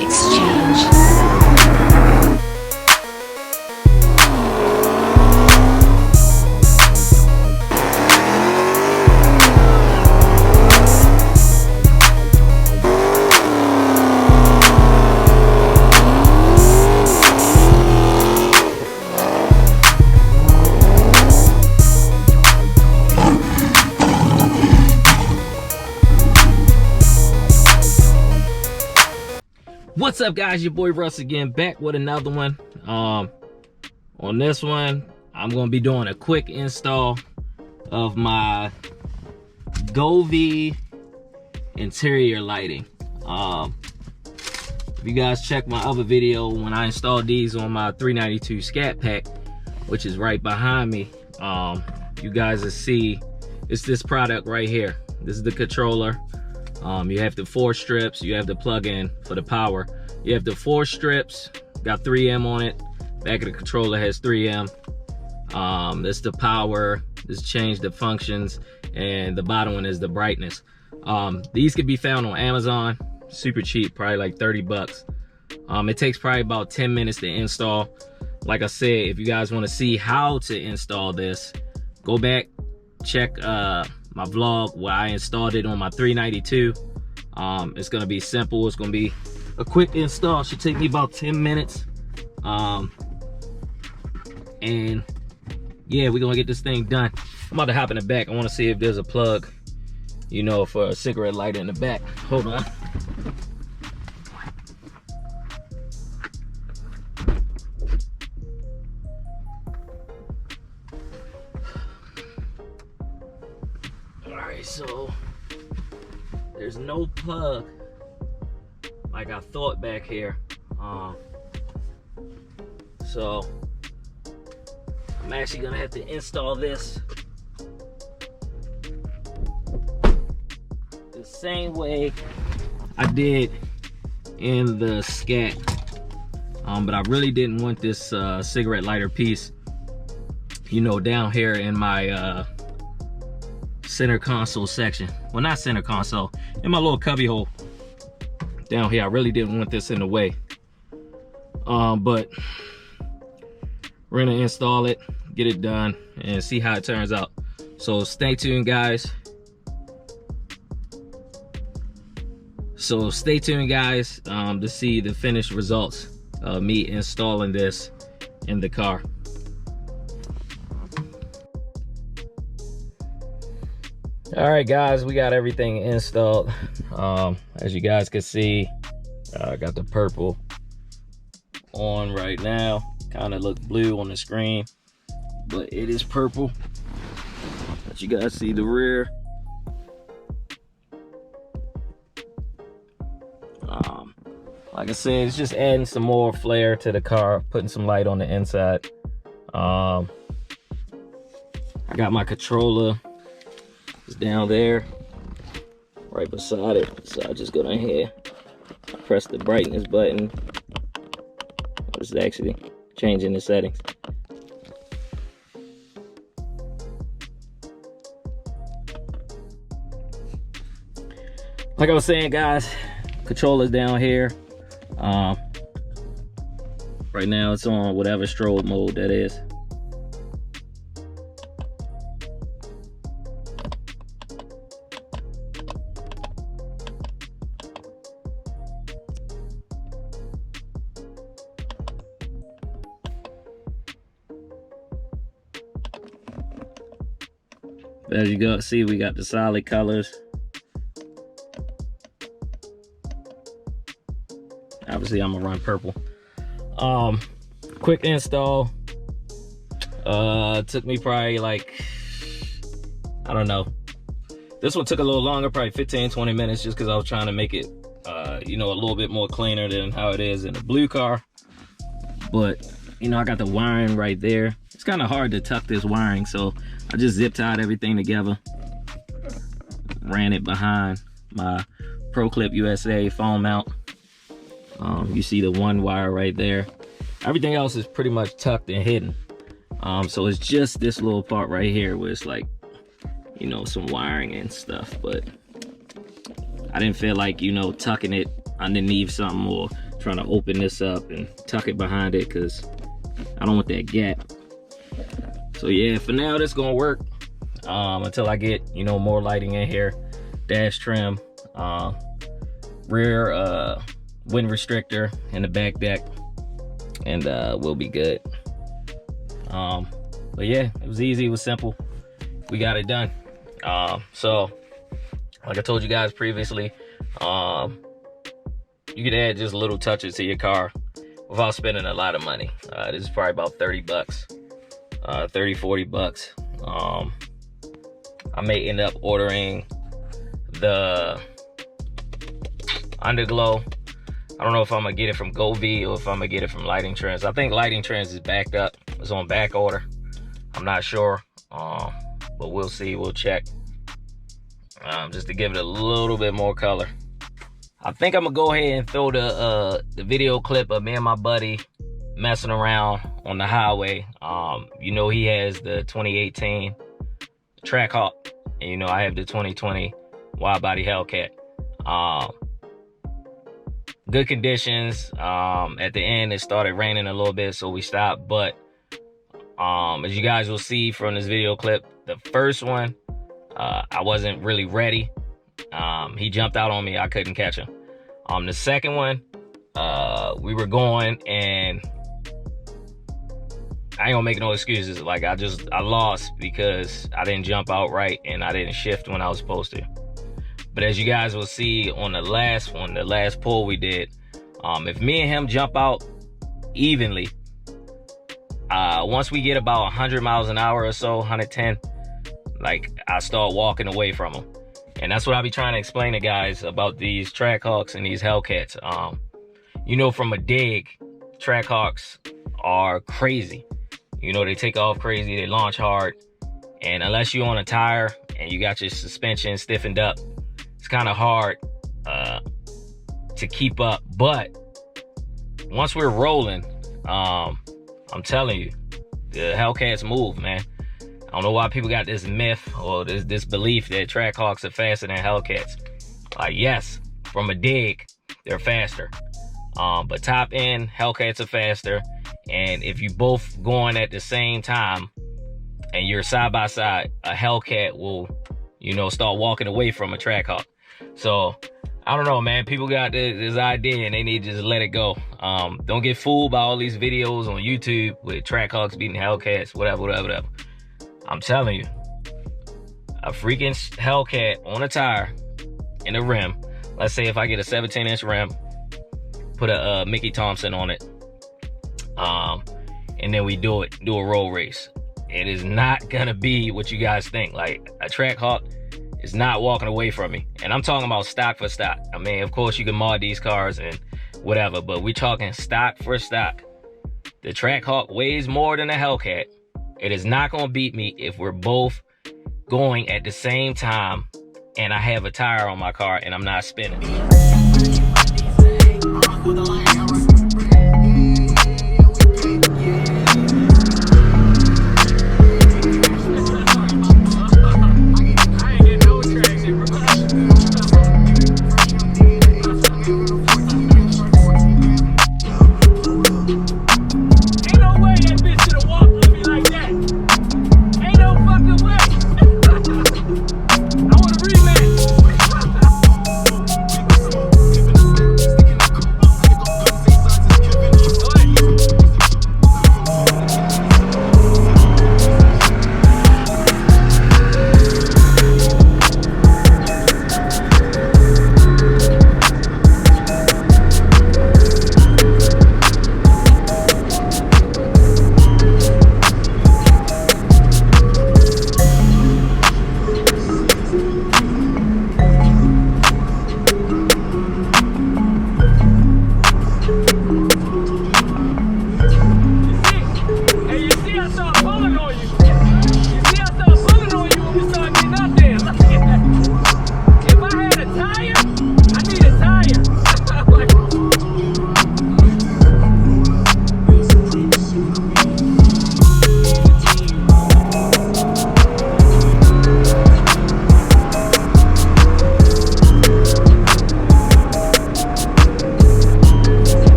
Exchange. What's up, guys? Your boy Russ again, back with another one. On this one, I'm gonna be doing a quick install of my Govee interior lighting. If you guys check my other video when I installed these on my 392 Scatpack, which is right behind me, you guys will see it's this product right here. This is the controller. You have the 4 strips, you have the plug-in for the power. You have the 4 strips, got 3M on it. Back of the controller has 3M. This is the power, this change the functions, and the bottom one is the brightness. These can be found on Amazon, super cheap, probably like 30 bucks. It takes probably about 10 minutes to install. Like I said, if you guys wanna see how to install this, go back, check my vlog where I installed it on my 392. It's gonna be simple. It's gonna be a quick install. Should take me about 10 minutes. And yeah, we're gonna get this thing done. I'm about to hop in the back. I want to see if there's a plug, you know, for a cigarette lighter in the back. Hold on. So there's no plug like I thought back here. So I'm actually gonna have to install this the same way I did in the Scat. But I really didn't want this cigarette lighter piece, you know, down here in my center console section. Well, not center console, in my little cubby hole down here. I really didn't want this in the way. But we're gonna install it, get it done, and see how it turns out. So stay tuned, guys. To see the finished results of me installing this in the car. All right, guys, we got everything installed. As you guys can see, I got the purple on right now. Kind of look blue on the screen, but it is purple. Let you guys see the rear. Like I said, it's just adding some more flair to the car, putting some light on the inside. I got my controller. It's down there, right beside it. So I just go down here, I press the brightness button. It's actually changing the settings. Like I was saying, guys, controller's down here. Right now it's on whatever strobe mode that is. As you go see, we got the solid colors. Obviously I'm gonna run purple. Quick install. Took me probably like, I don't know, this one took a little longer, probably 15-20 minutes, just because I was trying to make it you know, a little bit more cleaner than how it is in the blue car. But you know, I got the wiring right there. It's kind of hard to tuck this wiring, so I just zip tied everything together, ran it behind my Pro Clip USA phone mount. You see the one wire right there. Everything else is pretty much tucked and hidden. So it's just this little part right here where it's like, you know, some wiring and stuff, but I didn't feel like, you know, tucking it underneath something or trying to open this up and tuck it behind it, because I don't want that gap. So yeah, for now this gonna work until I get, you know, more lighting in here, dash trim, rear wind restrictor in the back deck, and we'll be good. But yeah, it was easy, it was simple, we got it done. So like I told you guys previously, you could add just little touches to your car without spending a lot of money. This is probably about 30 bucks, 30, 40 bucks. I may end up ordering the underglow. I don't know if I'm gonna get it from Govee or if I'm gonna get it from Lighting Trends. I think Lighting Trends is backed up, it's on back order. I'm not sure, but we'll see, we'll check. Just to give it a little bit more color. I think I'm gonna go ahead and throw the video clip of me and my buddy messing around on the highway. You know, he has the 2018 Trackhawk, and you know I have the 2020 wide body Hellcat. Good conditions. At the end it started raining a little bit, so we stopped, but as you guys will see from this video clip, the first one I wasn't really ready. He jumped out on me, I couldn't catch him. The second one, we were going, and I ain't gonna make no excuses. Like I lost because I didn't jump out right and I didn't shift when I was supposed to. But as you guys will see on the last one, the last pull we did, if me and him jump out evenly, once we get about 100 miles an hour or so, 110, like I start walking away from him. And that's what I be trying to explain to guys about these Trackhawks and these Hellcats. You know, from a dig, Trackhawks are crazy. You know, they take off crazy, they launch hard, and unless you're on a tire and you got your suspension stiffened up, it's kind of hard to keep up. But once we're rolling, I'm telling you, the Hellcats move, man. I don't know why people got this myth or this belief that Trackhawks are faster than Hellcats. Like, yes, from a dig, they're faster. But top end, Hellcats are faster. And if you both going at the same time and you're side by side, a Hellcat will, you know, start walking away from a Trackhawk. So I don't know, man. People got this idea and they need to just let it go. Don't get fooled by all these videos on YouTube with Trackhawks beating Hellcats, whatever. I'm telling you, a freaking Hellcat on a tire and a rim. Let's say if I get a 17-inch rim, put a Mickey Thompson on it, and then we do a road race. It is not gonna be what you guys think. Like, a Trackhawk is not walking away from me. And I'm talking about stock for stock. I mean, of course you can mod these cars and whatever, but we're talking stock for stock. The Trackhawk weighs more than a Hellcat. It is not gonna beat me if we're both going at the same time and I have a tire on my car and I'm not spinning.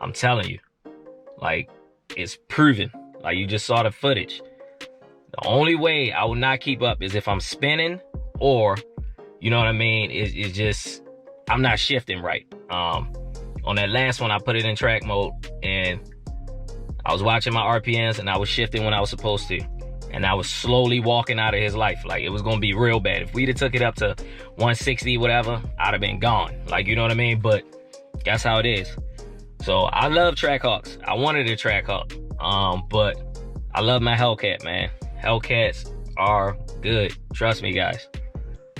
I'm telling you, like, it's proven. Like, you just saw the footage. The only way I will not keep up is if I'm spinning, or, you know what I mean, it's just, I'm not shifting right. On that last one, I put it in track mode, and I was watching my RPMs, and I was shifting when I was supposed to. And I was slowly walking out of his life. Like, it was gonna be real bad. If we'd have took it up to 160, whatever, I'd have been gone. Like, you know what I mean? But that's how it is. So I love Trackhawks. I wanted a Trackhawk. But I love my Hellcat, man. Hellcats are good. Trust me, guys.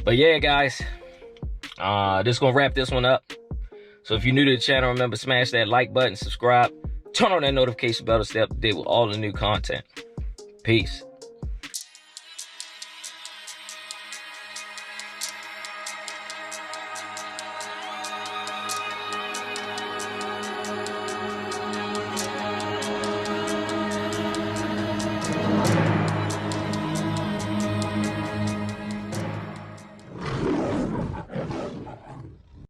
But yeah, guys, just gonna wrap this one up. So if you're new to the channel, remember, smash that like button, subscribe, turn on that notification bell to stay up to date with all the new content. Peace.